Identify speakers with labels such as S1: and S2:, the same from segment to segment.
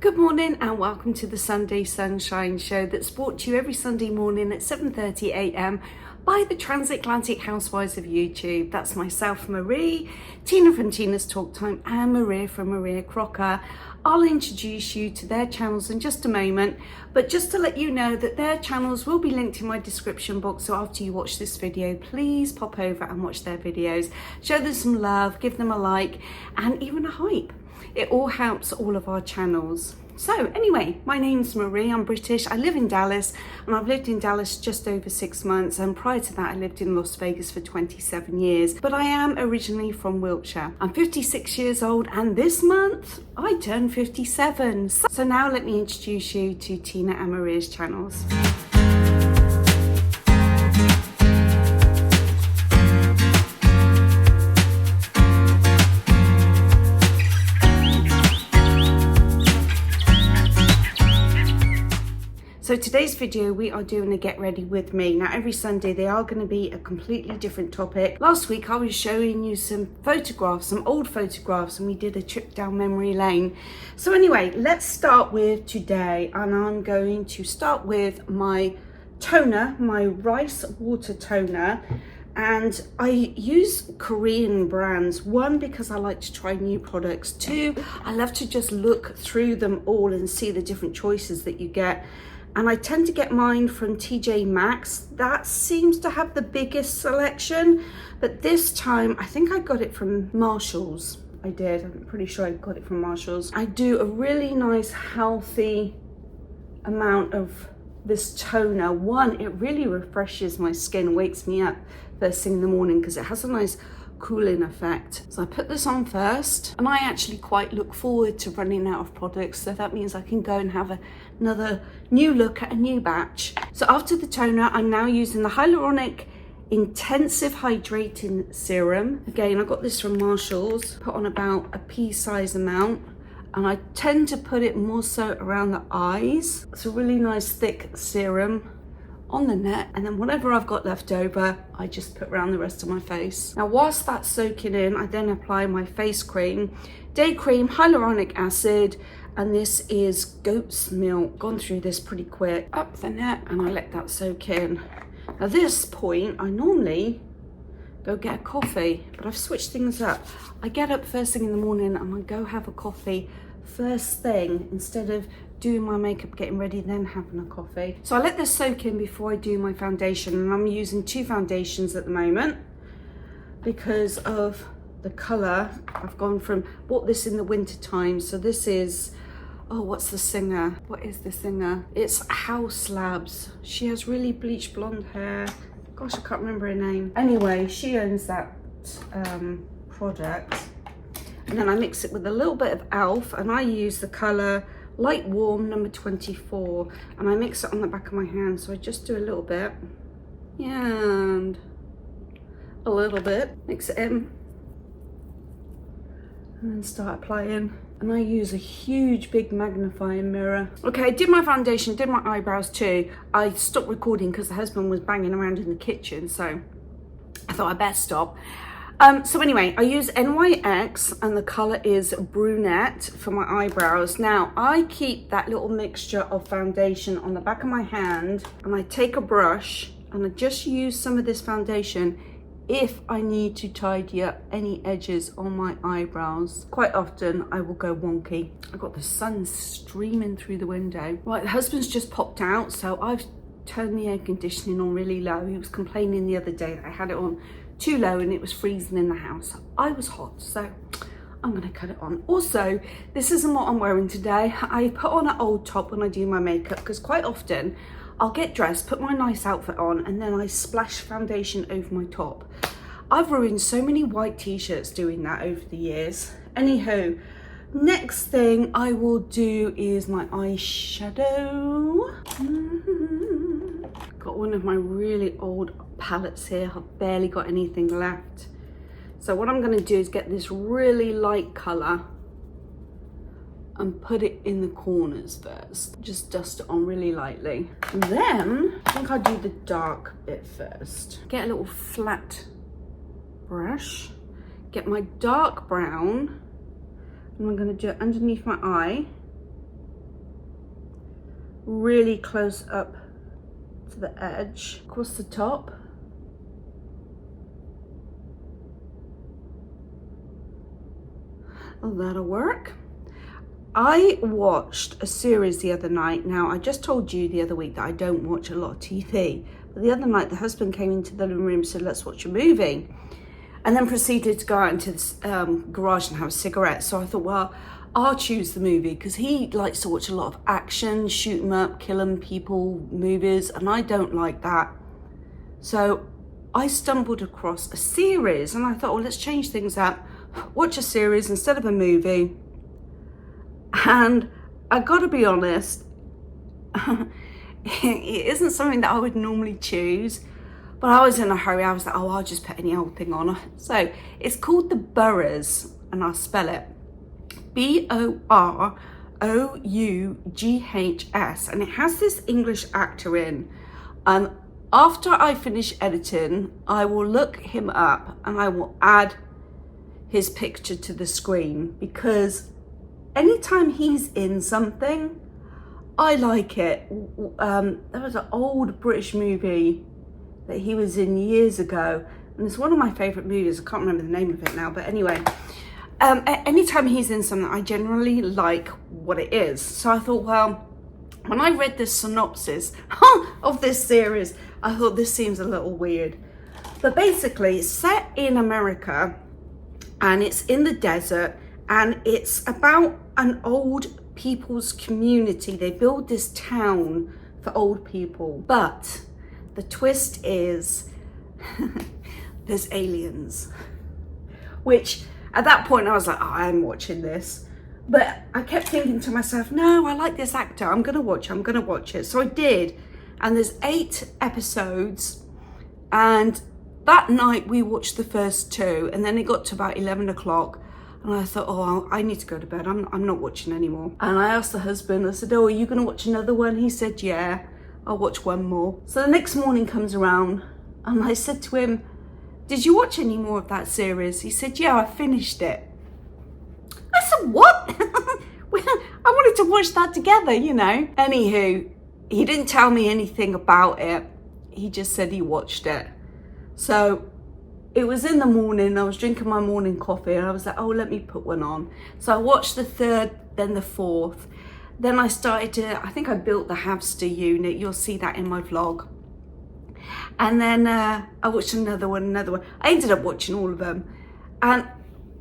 S1: Good morning and welcome to the Sunday Sunshine Show that's brought to you every Sunday morning at 7:30 a.m. by the Transatlantic Housewives of YouTube. That's myself, Marie, Tina from Tina's Talk Time, and Maria from Maria Crocker. I'll introduce you to their channels in just a moment, but just to let you know that their channels will be linked in my description box, so after you watch this video, please pop over and watch their videos. Show them some love, give them a like, and even a hype. It all helps all of our channels. So anyway, my name's Marie, I'm British, I live in Dallas, and I've lived in Dallas just over 6 months, and prior to that I lived in Las Vegas for 27 years, but I am originally from Wiltshire. I'm 56 years old, and this month I turned 57. So now let me introduce you to Tina and Maria's channels. So today's video, we are doing a get ready with me. Now every Sunday they are going to be a completely different topic. Last week I was showing you some photographs, some old photographs, and we did a trip down memory lane. So anyway, let's start with today, and I'm going to start with my toner, my rice water toner. And I use Korean brands. One, because I like to try new products. Two, I love to just look through them all and see the different choices that you get. And I tend to get mine from TJ Maxx. That seems to have the biggest selection, but this time I think I got it from Marshalls. I did, I'm pretty sure I got it from Marshalls. I do a really nice healthy amount of this toner. One, it really refreshes my skin, wakes me up first thing in the morning because it has a nice cooling effect. So I put this on first, and I actually quite look forward to running out of products, so that means I can go and have another new look at a new batch. So after the toner, I'm now using the Hyaluronic Intensive Hydrating Serum. Again, I got this from Marshalls. Put on about a pea-size amount, and I tend to put it more so around the eyes. It's a really nice thick serum on the neck, and then whatever I've got left over, I just put around the rest of my face. Now whilst that's soaking in, I then apply my face cream, day cream, hyaluronic acid, and this is goat's milk. Gone through this pretty quick. Up the neck, and I let that soak in. Now this point, I normally go get a coffee, but I've switched things up. I get up first thing in the morning and I go have a coffee first thing, instead of doing my makeup, getting ready, then having a coffee. So I let this soak in before I do my foundation, and I'm using two foundations at the moment because of the color. I've gone from, bought this in the winter time, so this is, oh, what's the singer? What is the singer? It's House Labs. She has really bleached blonde hair. Gosh, I can't remember her name. Anyway, she owns that product. And then I mix it with a little bit of e.l.f. and I use the color Light Warm number 24, and I mix it on the back of my hand. So I just do a little bit and a little bit, mix it in, and then start applying. And I use a huge big magnifying mirror. Okay, I did my foundation, did my eyebrows too. I stopped recording because the husband was banging around in the kitchen, so I thought I'd better stop. So anyway, I use NYX, and the color is brunette for my eyebrows. Now, I keep that little mixture of foundation on the back of my hand, and I take a brush and I just use some of this foundation if I need to tidy up any edges on my eyebrows. Quite often I will go wonky. I've got the sun streaming through the window. Right, the husband's just popped out, so I've turned the air conditioning on really low. He was complaining the other day that I had it on too low and it was freezing in the house. I was hot, so I'm gonna cut it on. Also, this isn't what I'm wearing today. I put on an old top when I do my makeup, because quite often I'll get dressed, put my nice outfit on, and then I splash foundation over my top. I've ruined so many white t-shirts doing that over the years. Anywho, next thing I will do is my eyeshadow. Got one of my really old palettes here. I've barely got anything left. So what I'm gonna do is get this really light color and put it in the corners first. Just dust it on really lightly. And then I think I'll do the dark bit first. Get a little flat brush, get my dark brown, and I'm gonna do it underneath my eye. really close up to the edge, across the top. Oh, that'll work. I watched a series the other night. Now, I just told you the other week that I don't watch a lot of TV. But the other night, the husband came into the living room and said, let's watch a movie. And then proceeded to go out into the garage and have a cigarette. So I thought, well, I'll choose the movie, because he likes to watch a lot of action, shoot 'em up, kill 'em people movies, and I don't like that. So I stumbled across a series and I thought, well, let's change things up. Watch a series instead of a movie. And I gotta be honest, it isn't something that I would normally choose, but I was in a hurry. I was like, oh, I'll just put any old thing on. So it's called The Boroughs, and I'll spell it BOROUGHS, and it has this English actor in. And after I finish editing, I will look him up and I will add his picture to the screen, because anytime he's in something, I like it. There was an old British movie that he was in years ago, and it's one of my favourite movies. I can't remember the name of it now, but anyway, anytime he's in something, I generally like what it is. So I thought, well, when I read this synopsis of this series, I thought this seems a little weird. But basically, it's set in America, and it's in the desert, and it's about an old people's community. They build this town for old people, but the twist is there's aliens, which at that point I was like, oh, I'm watching this. But I kept thinking to myself, no, I like this actor, I'm gonna watch it. So I did, and there's 8 episodes, and that night we watched the first 2, and then it got to about 11 o'clock, and I thought, oh, I need to go to bed. I'm not watching anymore. And I asked the husband, I said, oh, are you gonna watch another one? He said, yeah, I'll watch one more. So the next morning comes around, and I said to him, did you watch any more of that series? He said, yeah, I finished it. I said, what? Well, I wanted to watch that together, you know. Anywho, he didn't tell me anything about it. He just said he watched it. So it was in the morning, I was drinking my morning coffee, and I was like, oh, let me put one on. So I watched the 3rd, then the 4th. Then I started to, I think I built the hamster unit. You'll see that in my vlog. And then I watched another one. I ended up watching all of them. And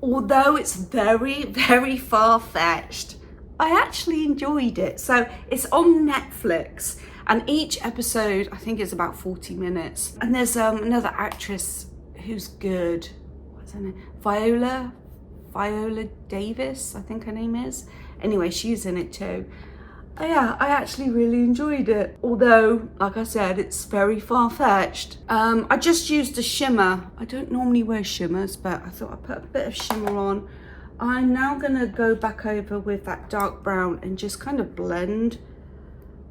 S1: although it's very, very far-fetched, I actually enjoyed it. So it's on Netflix, and each episode, I think, is about 40 minutes. And there's another actress who's good. What's her name? Viola Davis, I think her name is. Anyway, she's in it too. Yeah, I actually really enjoyed it. Although, like I said, it's very far-fetched. I just used a shimmer. I don't normally wear shimmers, but I thought I'd put a bit of shimmer on. I'm now gonna go back over with that dark brown and just kind of blend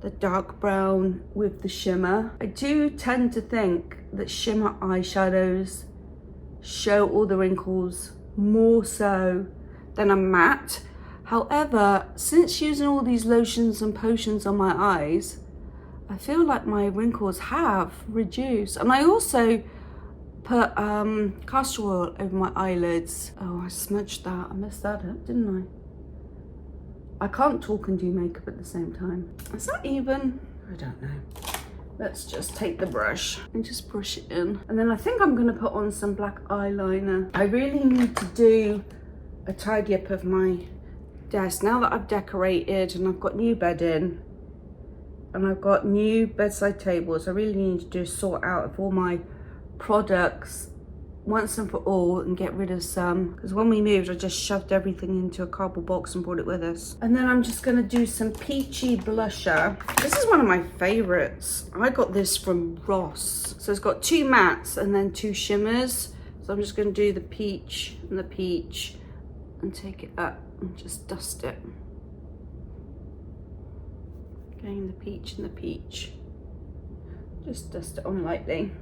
S1: the dark brown with the shimmer. I do tend to think that shimmer eyeshadows show all the wrinkles more so than a matte. However, since using all these lotions and potions on my eyes, I feel like my wrinkles have reduced. And I also put castor oil over my eyelids. Oh, I smudged that. I messed that up, didn't I can't talk and do makeup at the same time. Is that even? I don't know. Let's just take the brush and just brush it in. And then I think I'm gonna put on some black eyeliner. I really need to do a tidy up of my desk. Now that I've decorated and I've got new bedding and I've got new bedside tables, I really need to do a sort out of all my products once and for all and get rid of some, because when we moved I just shoved everything into a cardboard box and brought it with us. And then I'm just gonna do some peachy blusher. This is one of my favorites. I got this from Ross. So it's got 2 mattes and then 2 shimmers. So I'm just gonna do the peach and the peach and take it up and just dust it. Again, the peach and the peach. Just dust it on lightly.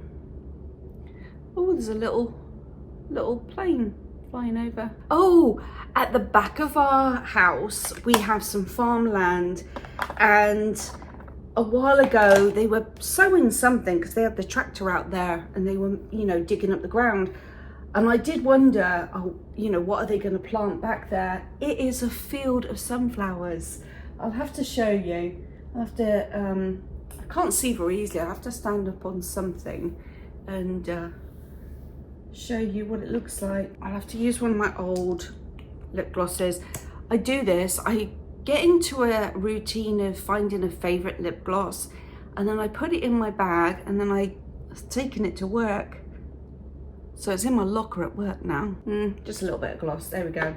S1: Oh, there's a little plane flying over. Oh, at the back of our house, we have some farmland, and a while ago they were sowing something because they had the tractor out there and they were, you know, digging up the ground. And I did wonder, oh, you know, what are they going to plant back there? It is a field of sunflowers. I'll have to show you. I'll have to, I can't see very easily. I'll have to stand up on something and show you what it looks like. I'll have to use one of my old lip glosses. I do this, I get into a routine of finding a favorite lip gloss and then I put it in my bag and then I've taken it to work. So it's in my locker at work now. Just a little bit of gloss, there we go.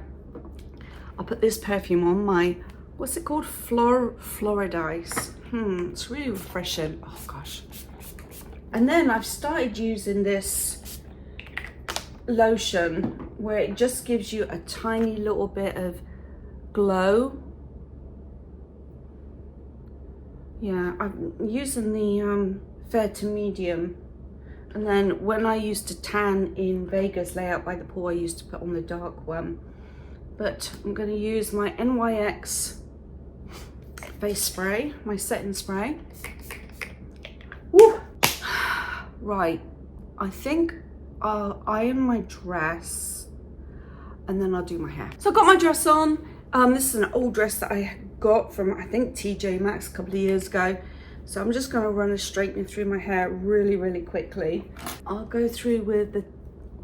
S1: I'll put this perfume on, my, what's it called? Floridise. It's really refreshing, oh gosh. And then I've started using this lotion where it just gives you a tiny little bit of glow. Yeah, I'm using the fair to medium. And then when I used to tan in Vegas, lay out by the pool, I used to put on the dark one. But I'm going to use my NYX face spray, my setting spray. Woo! Right, I think I'll iron my dress and then I'll do my hair. So I've got my dress on. This is an old dress that I got from, I think, TJ Maxx a couple of years ago. So I'm just going to run a straightener through my hair really, really quickly. I'll go through with the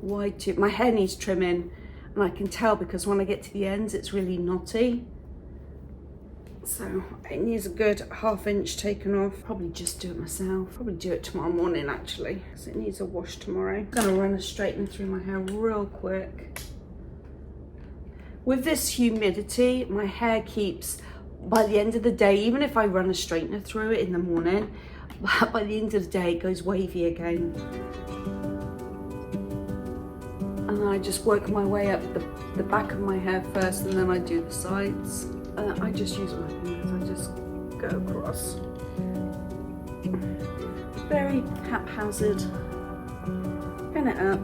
S1: wide tip. My hair needs trimming and I can tell because when I get to the ends, it's really knotty. So it needs a good ½ inch taken off. Probably just do it myself. Probably do it tomorrow morning actually, because it needs a wash tomorrow. I'm going to run a straightener through my hair real quick. With this humidity, my hair keeps, by the end of the day, even if I run a straightener through it in the morning, by the end of the day it goes wavy again. And then I just work my way up the back of my hair first and then I do the sides. I just use my fingers, I just go across. Very haphazard. Pin it up.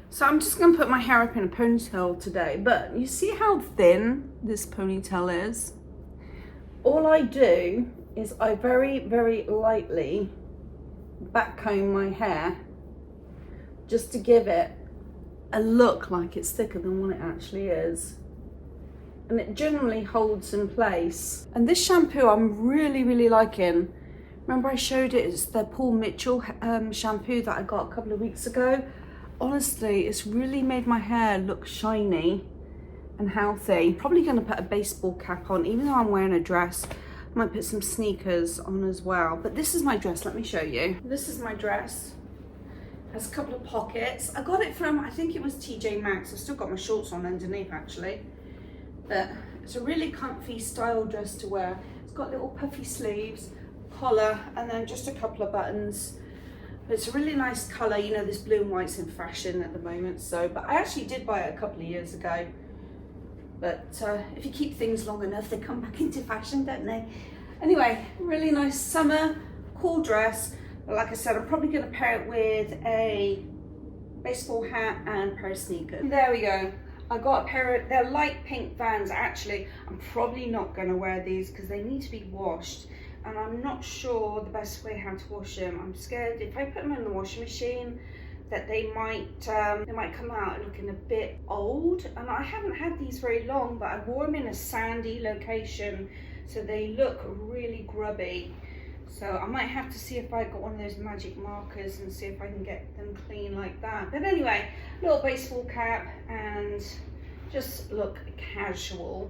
S1: So I'm just going to put my hair up in a ponytail today, but you see how thin this ponytail is? All I do is I very, very lightly backcomb my hair just to give it a look like it's thicker than what it actually is. And it generally holds in place. And this shampoo I'm really, really liking. Remember I showed it, it's the Paul Mitchell shampoo that I got a couple of weeks ago. Honestly, it's really made my hair look shiny and healthy. Probably going to put a baseball cap on, even though I'm wearing a dress. I might put some sneakers on as well. But this is my dress, let me show you. This is my dress. It has a couple of pockets. I got it from, I think it was TJ Maxx. I've still got my shorts on underneath actually. But it's a really comfy style dress to wear. It's got little puffy sleeves, collar, and then just a couple of buttons. It's a really nice colour, you know, this blue and white's in fashion at the moment, so, but I actually did buy it a couple of years ago. But if you keep things long enough, they come back into fashion, don't they? Anyway, really nice summer, cool dress. But like I said, I'm probably going to pair it with a baseball hat and a pair of sneakers. There we go. I got a pair of, they're light pink Vans actually. I'm probably not going to wear these because they need to be washed. And I'm not sure the best way how to wash them. I'm scared if I put them in the washing machine that they might come out looking a bit old. And I haven't had these very long, but I wore them in a sandy location, so they look really grubby. So I might have to see if I got one of those magic markers and see if I can get them clean like that. But anyway, little baseball cap and just look casual.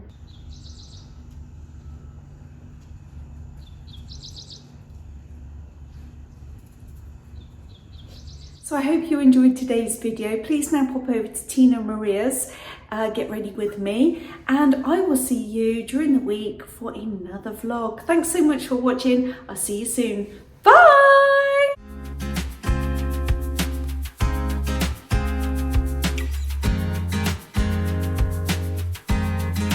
S1: So I hope you enjoyed today's video. Please now pop over to Tina Maria's Get Ready With Me, and I will see you during the week for another vlog. Thanks so much for watching. I'll see you soon. Bye!